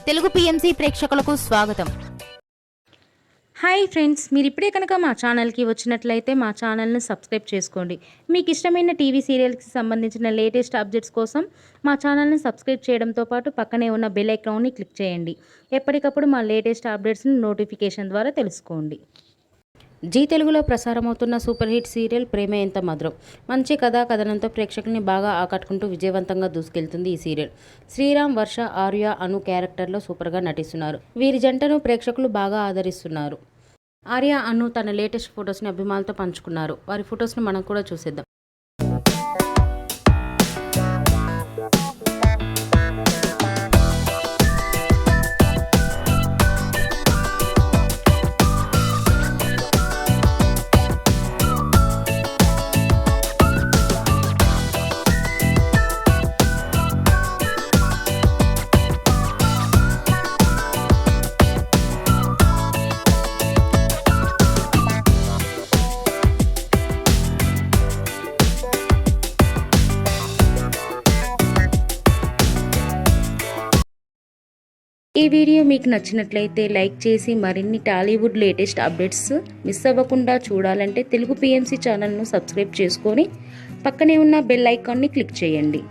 Telugu PMC ప్రేక్షకులకు స్వాగతం. Hi friends, మీరు ఇప్పుడే కనుక మా ఛానల్కి వచ్చినట్లయితే మా ఛానల్ని సబ్స్క్రైబ్ చేసుకోండి. మీకు ఇష్టమైన టీవీ సీరియల్స్కి సంబంధించిన లేటెస్ట్ అప్డేట్స్ కోసం మా ఛానల్ని సబ్స్క్రైబ్ చేయడంతో పాటు పక్కనే ఉన్న బెల్ ఐకాన్ని క్లిక్ చేయండి. ఎప్పటికప్పుడు మా లేటెస్ట్ అప్డేట్స్ని నోటిఫికేషన్ ద్వారా తెలుసుకోండి. జీ తెలుగులో ప్రసారమవుతున్న సూపర్ హిట్ సీరియల్ ప్రేమ ఎంత మధురం. మంచి కథా కథనంతో ప్రేక్షకుల్ని బాగా ఆకట్టుకుంటూ విజయవంతంగా దూసుకెళ్తుంది ఈ సీరియల్. శ్రీరామ్, వర్ష, ఆర్య, అను క్యారెక్టర్లో సూపర్గా నటిస్తున్నారు. వీరి జంటను ప్రేక్షకులు బాగా ఆదరిస్తున్నారు. ఆర్య, అను తన లేటెస్ట్ ఫొటోస్ని అభిమానులతో పంచుకున్నారు. వారి ఫొటోస్ని మనం కూడా చూసేద్దాం. ఈ వీడియో మీకు నచ్చినట్లయితే లైక్ చేసి మరిన్ని టాలీవుడ్ లేటెస్ట్ అప్డేట్స్ మిస్ అవ్వకుండా చూడాలంటే తెలుగు పిఎంసి ఛానల్ను సబ్స్క్రైబ్ చేసుకొని పక్కనే ఉన్న బెల్ ఐకాన్ని క్లిక్ చేయండి.